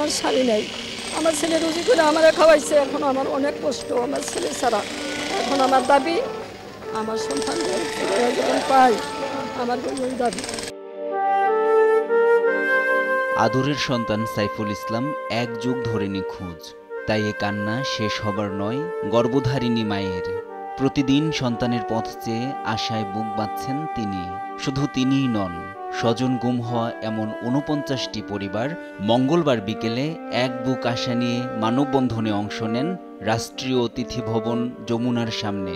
আমার স্বামী নেই। আমার ছেলে রুজি করে আমার খাওয়াইছে, এখন আমার অনেক কষ্ট আমার ছেলে ছাড়া। এখন আমার দাবি আমার সন্তানদের যখন পাই, আমার ওই দাবি। আদরের সন্তান সাইফুল ইসলাম এক যুগ ধরে নিখোঁজ, তাই এ কান্না শেষ হবার নয় গর্ভধারিণী মায়ের। প্রতিদিন সন্তানের পথ চেয়ে আশায় বুক বাঁধছেন তিনি। শুধু তিনিই নন, স্বজন গুম হওয়া এমন ৪৯টি পরিবার মঙ্গলবার বিকেলে এক বুক আশা নিয়ে মানববন্ধনে অংশ নেন রাষ্ট্রীয় অতিথি ভবন যমুনার সামনে।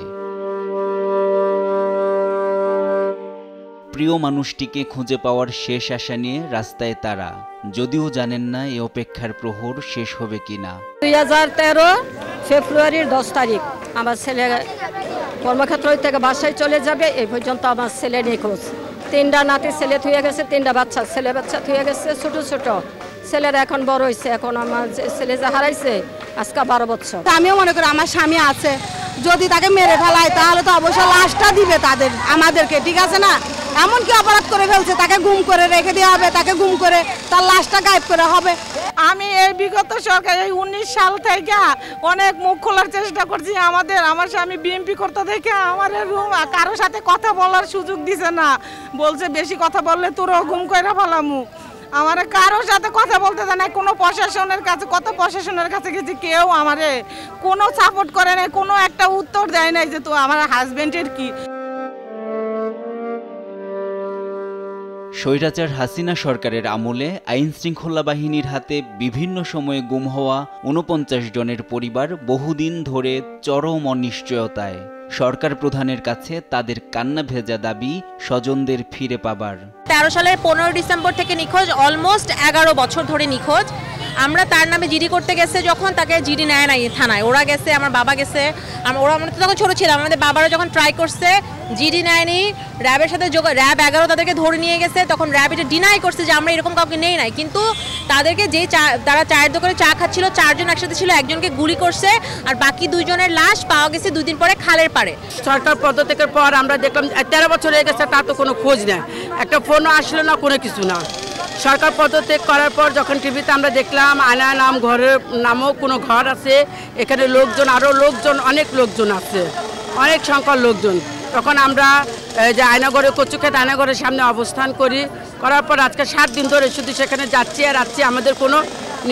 প্রিয় মানুষটিকে খুঁজে পাওয়ার শেষ আশা নিয়ে রাস্তায় তারা, যদিও জানেন না এ অপেক্ষার প্রহর শেষ হবে কিনা। 2013 ফেব্রুয়ারির 10 তারিখ আমার ছেলে কর্মক্ষেত্র থেকে বাসায় চলে যাবে, এই পর্যন্ত আমার ছেলে নিখোঁজ। 3টা নাতি ছেলে থুয়ে গেছে, 3টা বাচ্চা ছেলে বাচ্চা থুয়ে গেছে, ছোট ছোট ছেলেরা এখন বড় হয়েছে। এখন আমার ছেলে যা হারাইছে আজকে 12 বছর। আমিও মনে করি আমার স্বামী আছে, যদি তাকে মেরে ফেলায় তাহলে তো অবশ্যই লাশটা দিবে আমাদেরকে, ঠিক আছে না? এমন কি অপরাধ করে ফেলছে, তাকে গুম করে রেখে দেওয়া হবে, তাকে গুম করে তার লাশটা গায়েব করা হবে। আমি এই বিগত সরকার এই 19 সাল থেকে অনেক মুখ খোলার চেষ্টা করছি। আমার স্বামী বিএমপি করতে দেখে আমার রুম কারোর সাথে কথা বলার সুযোগ দিছে না, বলছে বেশি কথা বললে তোরও গুম করে ফেলামু। আমার কারোর সাথে কথা বলতে দেয় না, কোনো প্রশাসনের কাছে, কত প্রশাসনের কাছে গেছি, কেউ আমারে কোনো সাপোর্ট করে নাই, কোনো একটা উত্তর দেয় নাই যে তো আমার হাজবেন্ডের কি। স্বৈরাচার হাসিনা সরকারের আমলে আইন শৃঙ্খলা বাহিনীর হাতে বিভিন্ন সময়ে গুম হওয়া ৪৯ জনের পরিবার বহুদিন ধরে চরম অনিশ্চয়তায়। সরকার প্রধানের কাছে তাদের কান্না ভেজা দাবি স্বজনদের ফিরে পাবার। 13 সালের 15 ডিসেম্বর থেকে নিখোঁজ, অলমোস্ট 11 বছর ধরে নিখোঁজ। আমরা তার নামে জিডি করতে গেছে, যখন তাকে জিডি নেয় নাই থানায়, ওরা গেছে, আমার বাবা গেছে, আমরা তো তখন ছোটো ছিলাম, আমাদের বাবারা যখন ট্রাই করছে জিডি নেয়নি, র্যাবের সাথে র্যাব 11 তাদেরকে ধরে নিয়ে গেছে, তখন র্যাব এটা ডিনাই করছে যে আমরা এরকম কাউকে নেই নাই। কিন্তু তাদেরকে তারা চায়ের দোকানে চা খাচ্ছিল, 4 জন একসাথে ছিল, একজনকে গুলি করছে, আর বাকি 2 জনের লাশ পাওয়া গেছে 2 দিন পরে খালের পাড়ে। সরকার পদত্যাগের পর আমরা দেখলাম 13 বছর হয়ে গেছে, তার তো কোনো খোঁজ নেই, একটা ফোনও আসলো না, কোনো কিছু না। সরকার পদত্যাগ করার পর যখন টিভিতে আমরা দেখলাম আয়না নাম ঘরের নামও কোনো ঘর আছে, এখানে লোকজন, আরও লোকজন, অনেক লোকজন আছে, অনেক সংখ্যার লোকজন, তখন আমরা যে আয়নাগড়ে কচুক্ষেত আয়নাগড়ের সামনে অবস্থান করার পর আজকে 7 দিন ধরে শুধু সেখানে যাচ্ছি আর যাচ্ছি, আমাদের কোনো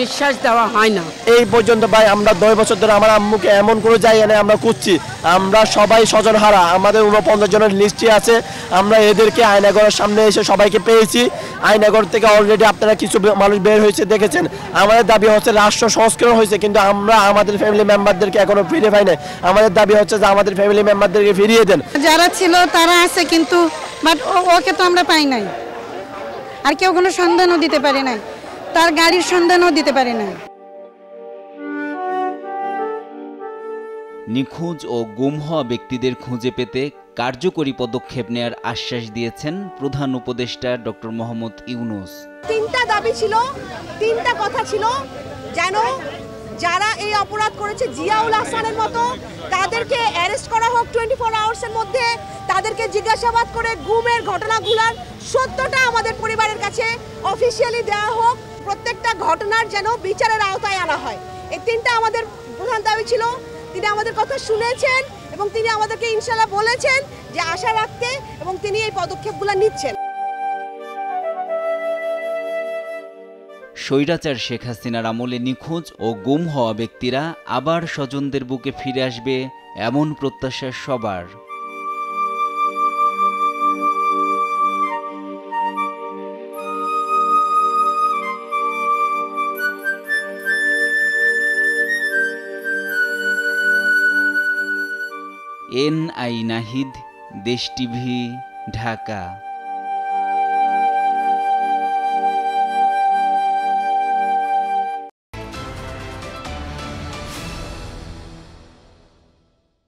নিঃশ্বাস দেওয়া হয় না। এই পর্যন্ত ভাই আমরা 10 বছর ধরে আমার আম্মুকে এমন কোনো জায়গা নেই আমরা খুঁজছি, আমরা সবাই স্বজন হারা, আমাদের 49 জনের লিস্টে আছে। আমরা এদেরকে আয়নাগড়ের সামনে এসে সবাইকে পেয়েছি। আয়নাগড় থেকে অলরেডি আপনারা কিছু মানুষ বের হয়েছে দেখেছেন। আমাদের দাবি হচ্ছে রাষ্ট্র সংস্করণ হয়েছে, কিন্তু আমরা আমাদের ফ্যামিলি মেম্বারদেরকে এখনো ফিরে পাই না। আমাদের দাবি হচ্ছে যে আমাদের ফ্যামিলি মেম্বারদেরকে ফিরিয়ে দেন। যারা ছিল তারা আছে, কিন্তু বাট ওকে তো আমরা পাই নাই, আর কেউ কোনো সন্ধানও দিতে পারে নাই, তার গাড়ির সন্ধানও দিতে পারে না। নিখোঁজ ও গুম হওয়া ব্যক্তিদের খুঁজে পেতে কার্যকরী পদক্ষেপ নেয়ার আশ্বাস দিয়েছেন প্রধান উপদেষ্টা ডক্টর মোহাম্মদ ইউনূস। 3টা দাবি ছিল, 3টা কথা ছিল, যেন যারা এই অপরাধ করেছে জিয়াউল হাসানের মতো তাদেরকে অ্যারেস্ট করা হোক 24 আওয়ার্সের মধ্যে, তাদেরকে জিজ্ঞাসাবাদ করে গুমের ঘটনাগুলোর সত্যটা আমাদের পরিবারের কাছে অফিসিয়ালি দেওয়া হোক, প্রত্যেকটা ঘটনার যেন বিচারের আওতায় আনা হয়। এই 3টা আমাদের প্রধান দাবি ছিল। তিনি আমাদের কথা শুনেছেন এবং তিনি আমাদেরকে ইনশাআল্লাহ বলেছেন যে আশা রাখতে, এবং তিনি এই পদক্ষেপগুলো নিচ্ছেন। স্বৈরাচার শেখ হাসিনার আমলে নিখোঁজ ও গুম হওয়া ব্যক্তিরা আবার স্বজনদের বুকে ফিরে আসবে, এমন প্রত্যাশা সবার। NI নাহিদ, দেশ টিভি, ঢাকা।